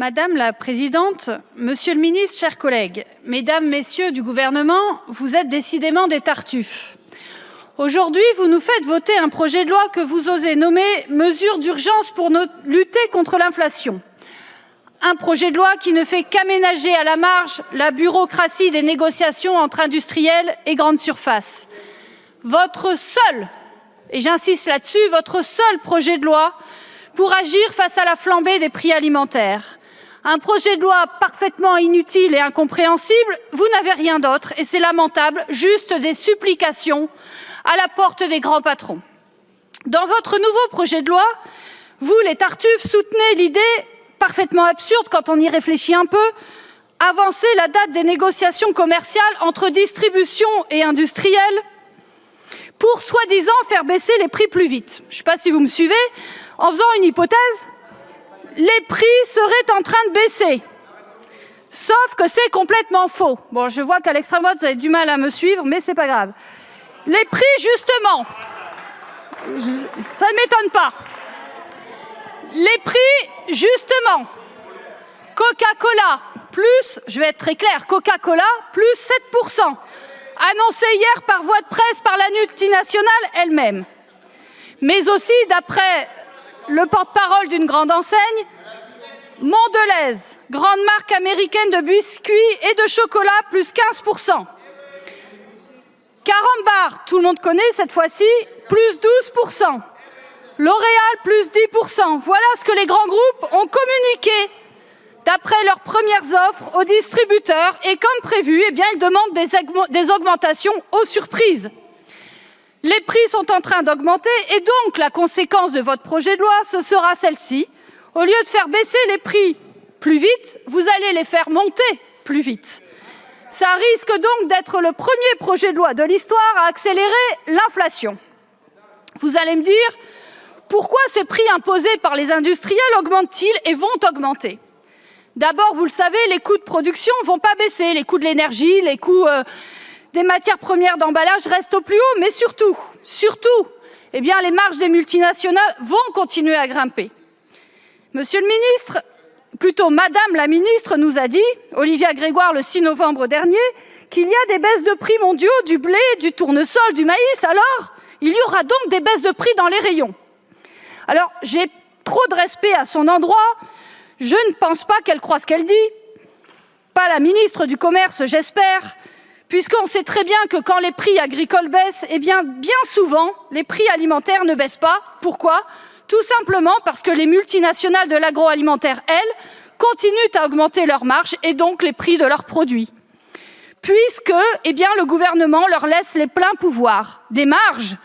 Madame la Présidente, Monsieur le Ministre, chers collègues, Mesdames, Messieurs du gouvernement, vous êtes décidément des tartuffes. Aujourd'hui, vous nous faites voter un projet de loi que vous osez nommer « Mesures d'urgence pour lutter contre l'inflation ». Un projet de loi qui ne fait qu'aménager à la marge la bureaucratie des négociations entre industriels et grandes surfaces. Votre seul, et j'insiste là-dessus, votre seul projet de loi pour agir face à la flambée des prix alimentaires. Un projet de loi parfaitement inutile et incompréhensible, vous n'avez rien d'autre, et c'est lamentable, juste des supplications à la porte des grands patrons. Dans votre nouveau projet de loi, vous, les tartuffes, soutenez l'idée parfaitement absurde quand on y réfléchit un peu, avancer la date des négociations commerciales entre distribution et industriels pour soi-disant faire baisser les prix plus vite. Je ne sais pas si vous me suivez, en faisant une hypothèse, les prix seraient en train de baisser. Sauf que c'est complètement faux. Bon, je vois qu'à l'extrême droite, vous avez du mal à me suivre, mais c'est pas grave. Les prix, justement, ça ne m'étonne pas. Les prix, justement, Coca-Cola, plus, je vais être très clair, Coca-Cola, plus 7%, annoncé hier par voie de presse par la multinationale elle-même. Mais aussi, d'après le porte-parole d'une grande enseigne, Mondelez, grande marque américaine de biscuits et de chocolat, plus 15%. Carambar, tout le monde connaît cette fois-ci, plus 12%. L'Oréal, plus 10%. Voilà ce que les grands groupes ont communiqué d'après leurs premières offres aux distributeurs. Et comme prévu, eh bien, ils demandent des augmentations aux surprises. Les prix sont en train d'augmenter et donc la conséquence de votre projet de loi, ce sera celle-ci. Au lieu de faire baisser les prix plus vite, vous allez les faire monter plus vite. Ça risque donc d'être le premier projet de loi de l'histoire à accélérer l'inflation. Vous allez me dire, pourquoi ces prix imposés par les industriels augmentent-ils et vont augmenter? D'abord, vous le savez, les coûts de production ne vont pas baisser, les coûts de l'énergie, les coûts des matières premières d'emballage restent au plus haut, mais surtout, eh bien, les marges des multinationales vont continuer à grimper. Monsieur le ministre, plutôt Madame la ministre nous a dit, Olivia Grégoire le 6 novembre dernier, qu'il y a des baisses de prix mondiaux du blé, du tournesol, du maïs. Alors, il y aura donc des baisses de prix dans les rayons. Alors, j'ai trop de respect à son endroit. Je ne pense pas qu'elle croit ce qu'elle dit. Pas la ministre du Commerce, j'espère, puisqu'on sait très bien que quand les prix agricoles baissent, eh bien souvent, les prix alimentaires ne baissent pas. Pourquoi ? Tout simplement parce que les multinationales de l'agroalimentaire, elles, continuent à augmenter leurs marges et donc les prix de leurs produits. Puisque le gouvernement leur laisse les pleins pouvoirs. Des marges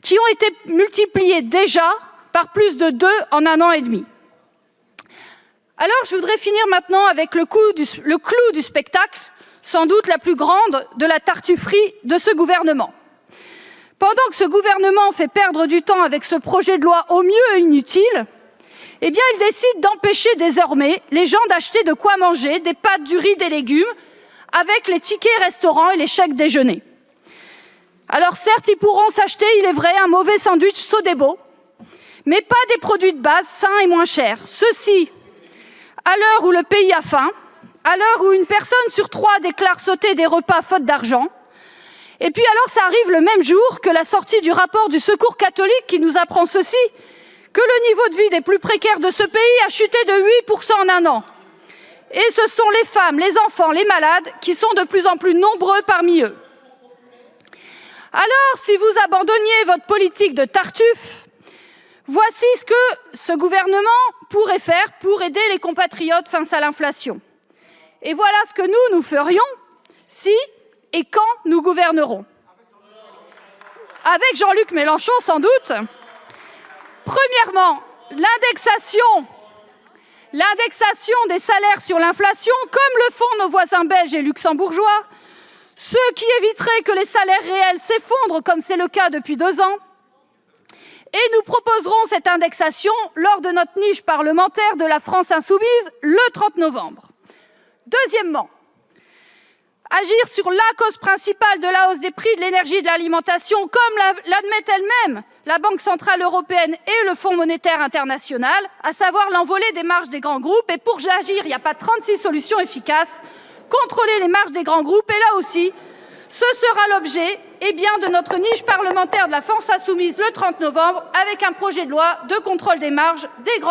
qui ont été multipliées déjà par plus de 2 en 1 an et demi. Alors, je voudrais finir maintenant avec le clou du spectacle, sans doute la plus grande de la tartufferie de ce gouvernement. Pendant que ce gouvernement fait perdre du temps avec ce projet de loi au mieux inutile, eh bien, il décide d'empêcher désormais les gens d'acheter de quoi manger, des pâtes, du riz, des légumes, avec les tickets restaurants et les chèques déjeuner. Alors certes, ils pourront s'acheter, il est vrai, un mauvais sandwich Sodebo, mais pas des produits de base sains et moins chers. Ceci, à l'heure où le pays a faim, à l'heure où une personne sur 3 déclare sauter des repas faute d'argent, et puis alors ça arrive le même jour que la sortie du rapport du Secours catholique qui nous apprend ceci, que le niveau de vie des plus précaires de ce pays a chuté de 8% en 1 an. Et ce sont les femmes, les enfants, les malades qui sont de plus en plus nombreux parmi eux. Alors, si vous abandonniez votre politique de tartuffe, voici ce que ce gouvernement pourrait faire pour aider les compatriotes face à l'inflation. Et voilà ce que nous ferions si et quand nous gouvernerons. Avec Jean-Luc Mélenchon, sans doute. Premièrement, l'indexation des salaires sur l'inflation, comme le font nos voisins belges et luxembourgeois, ce qui éviterait que les salaires réels s'effondrent, comme c'est le cas depuis 2 ans. Et nous proposerons cette indexation lors de notre niche parlementaire de la France insoumise le 30 novembre. Deuxièmement, agir sur la cause principale de la hausse des prix de l'énergie et de l'alimentation, comme l'admettent elles-mêmes la Banque centrale européenne et le Fonds monétaire international, à savoir l'envolée des marges des grands groupes. Et pour agir, il n'y a pas 36 solutions efficaces. Contrôler les marges des grands groupes, et là aussi, ce sera l'objet de notre niche parlementaire de la force insoumise le 30 novembre, avec un projet de loi de contrôle des marges des grands groupes.